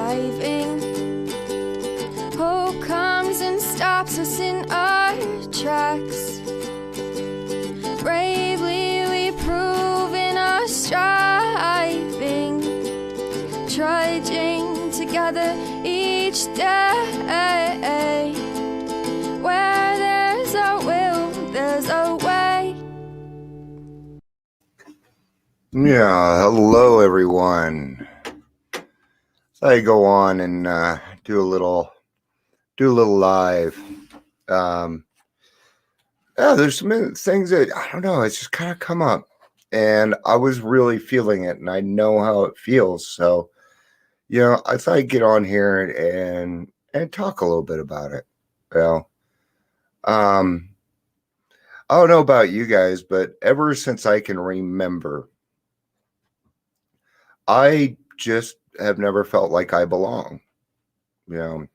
driving. Hope comes and stops us in our tracks. Bravely we prove in our striving, trudging together each day. Where there's a will, there's a way. Yeah, hello everyone. So I go on and do a little live. There's some things that I don't know. It's just kind of come up, and I was really feeling it, and I know how it feels. So, I thought I'd get on here and talk a little bit about it. Well, I don't know about you guys, but ever since I can remember, I just have never felt like I belong. From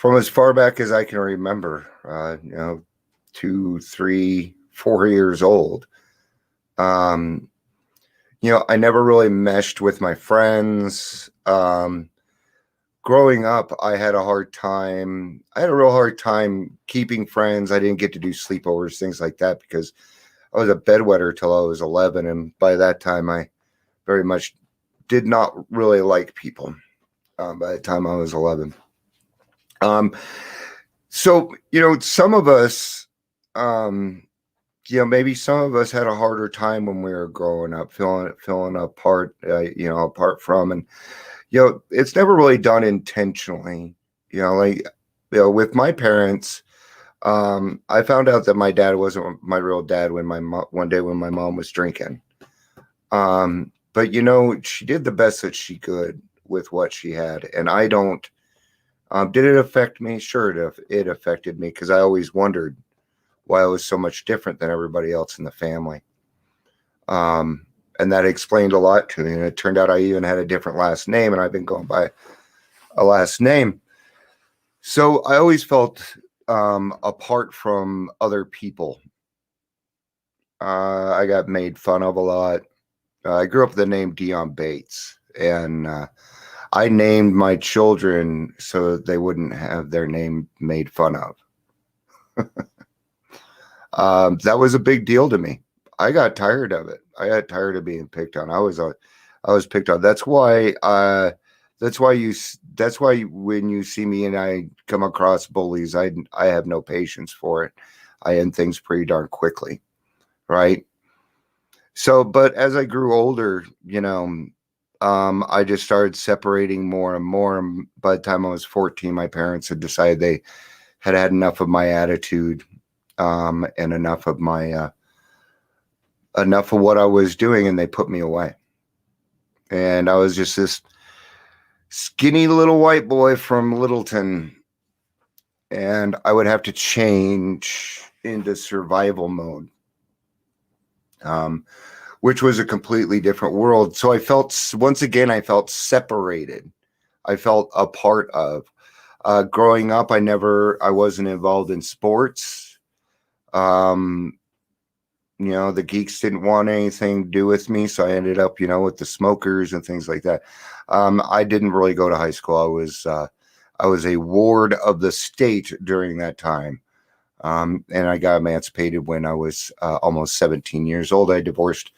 as far back as I can remember, 2, 3, 4 years old. I never really meshed with my friends. Growing up, I had a real hard time keeping friends. I didn't get to do sleepovers, things like that, because I was a bedwetter till I was 11. And by that time, I very much did not really like people by the time I was 11. So, some of us, maybe some of us had a harder time when we were growing up, feeling apart, apart from, and, it's never really done intentionally, with my parents. I found out that my dad wasn't my real dad one day when my mom was drinking. But she did the best that she could with what she had, and I don't. Did it affect me? Sure, it affected me, because I always wondered why I was so much different than everybody else in the family. And that explained a lot to me. And it turned out I even had a different last name, and I've been going by a last name. So I always felt apart from other people. I got made fun of a lot. I grew up with the name Dion Bates, and I named my children so that they wouldn't have their name made fun of. That was a big deal to me. I got tired of it. I got tired of being picked on. I was picked on. That's why when you see me and I come across bullies, I have no patience for it. I end things pretty darn quickly, right? So, but as I grew older, I just started separating more and more. And by the time I was 14, my parents had decided they had had enough of my attitude, and enough of what I was doing, and they put me away. And I was just this skinny little white boy from Littleton, and I would have to change into survival mode. Which was a completely different world. So I felt separated. I felt a part of. Growing up, I wasn't involved in sports. The geeks didn't want anything to do with me, so I ended up, with the smokers and things like that. I didn't really go to high school. I was a ward of the state during that time. And I got emancipated when I was almost 17 years old. I divorced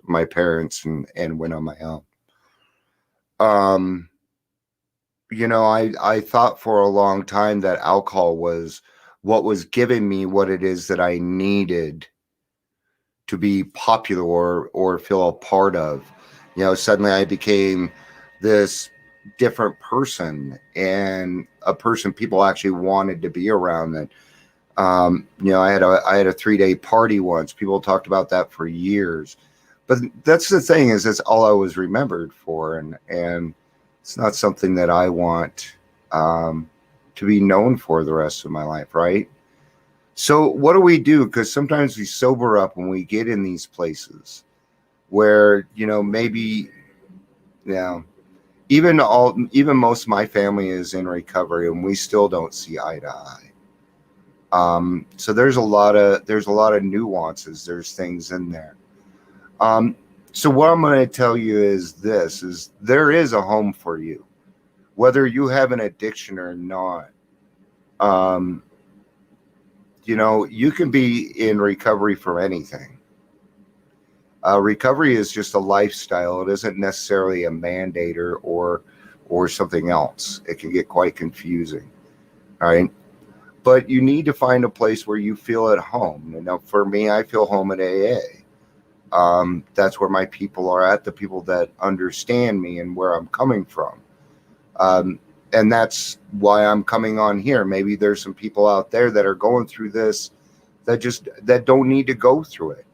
my parents and went on my own. I thought for a long time that alcohol was what was giving me what it is that I needed to be popular or feel a part of. Suddenly I became this different person, and a person people actually wanted to be around. That I had a 3-day party once. People talked about that for years, but that's the thing, is that's all I was remembered for, and it's not something that I want to be known for the rest of my life, right? So what do we do? Because sometimes we sober up when we get in these places where maybe even most of my family is in recovery, and we still don't see eye to eye. So there's a lot of nuances. There's things in there. So what I'm going to tell you is this: is there is a home for you, whether you have an addiction or not. Um, you can be in recovery from anything. Recovery is just a lifestyle. It isn't necessarily a mandate or something else. It can get quite confusing. All right. But you need to find a place where you feel at home. For me, I feel home at AA. That's where my people are at, the people that understand me and where I'm coming from. And that's why I'm coming on here. Maybe there's some people out there that are going through this that don't need to go through it.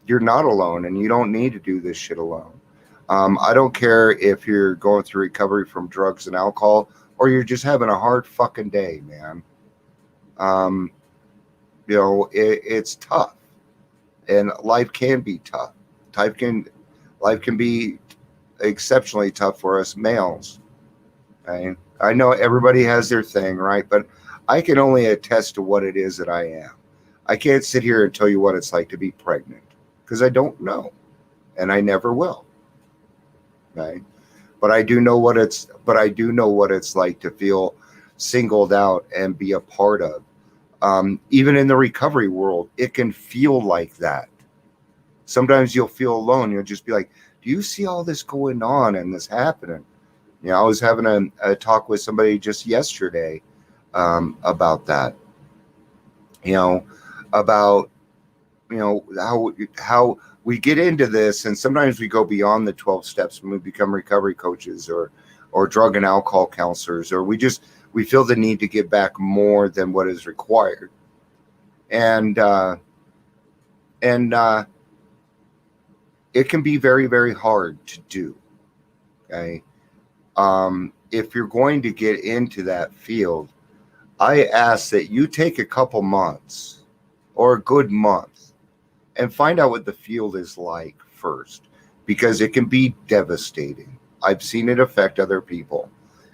You're not alone, and you don't need to do this shit alone. I don't care if you're going through recovery from drugs and alcohol, or you're just having a hard fucking day, man. It's tough, and life can be tough. Life can be exceptionally tough for us males. Right? I know everybody has their thing, right? But I can only attest to what it is that I am. I can't sit here and tell you what it's like to be pregnant, because I don't know, and I never will. Right? But I do know what it's like to feel singled out and be a part of. Even in the recovery world, it can feel like that. Sometimes you'll feel alone. You'll just be like, do you see all this going on and this happening? I was having a talk with somebody just yesterday about that. About how we get into this, and sometimes we go beyond the 12 steps when we become recovery coaches or drug and alcohol counselors, or we feel the need to give back more than what is required. And it can be very, very hard to do. Okay. If you're going to get into that field, I ask that you take a couple months or a good month and find out what the field is like first, because it can be devastating. I've seen it affect other people,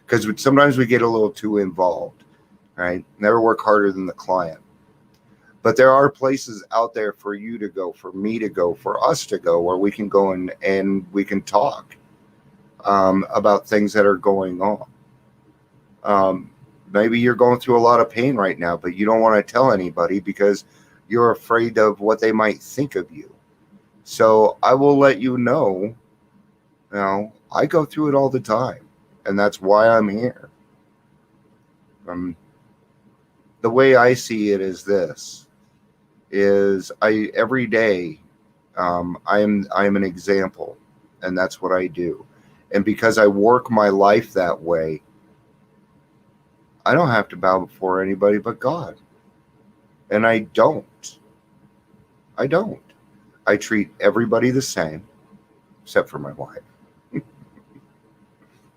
because sometimes we get a little too involved, right? Never work harder than the client. But there are places out there for you to go, for me to go, for us to go, where we can go and we can talk about things that are going on. Maybe you're going through a lot of pain right now, but you don't want to tell anybody because you're afraid of what they might think of you. So I will let you know, I go through it all the time, and that's why I'm here. The way I see it is this, every day, I'm an example, and that's what I do. And because I work my life that way, I don't have to bow before anybody but God. And I don't. I treat everybody the same, except for my wife.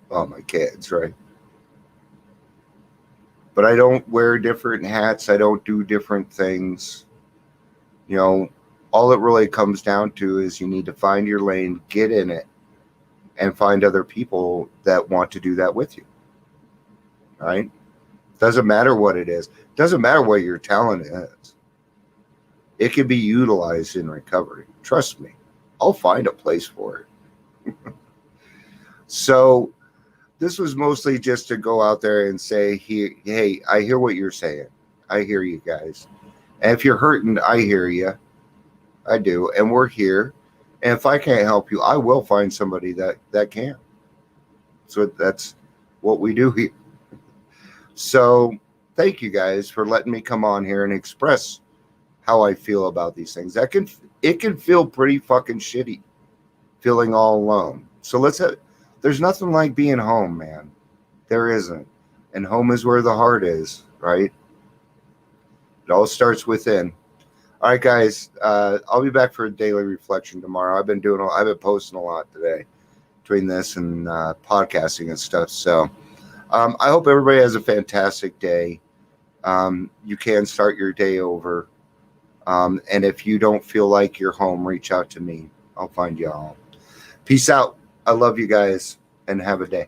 Well, my kids, right? But I don't wear different hats. I don't do different things. All it really comes down to is you need to find your lane, get in it, and find other people that want to do that with you. Right? Doesn't matter what it is. Doesn't matter what your talent is. It can be utilized in recovery. Trust me. I'll find a place for it. So this was mostly just to go out there and say, hey, I hear what you're saying. I hear you guys. And if you're hurting, I hear you. I do. And we're here. And if I can't help you, I will find somebody that can. So that's what we do here. So thank you guys for letting me come on here and express how I feel about these things. It can feel pretty fucking shitty feeling all alone. So there's nothing like being home, man. There isn't. And home is where the heart is, right? It all starts within. All right, guys. I'll be back for a daily reflection tomorrow. I've been posting a lot today between this and podcasting and stuff. So I hope everybody has a fantastic day. You can start your day over. And if you don't feel like you're home, reach out to me. I'll find you all. Peace out. I love you guys, and have a day.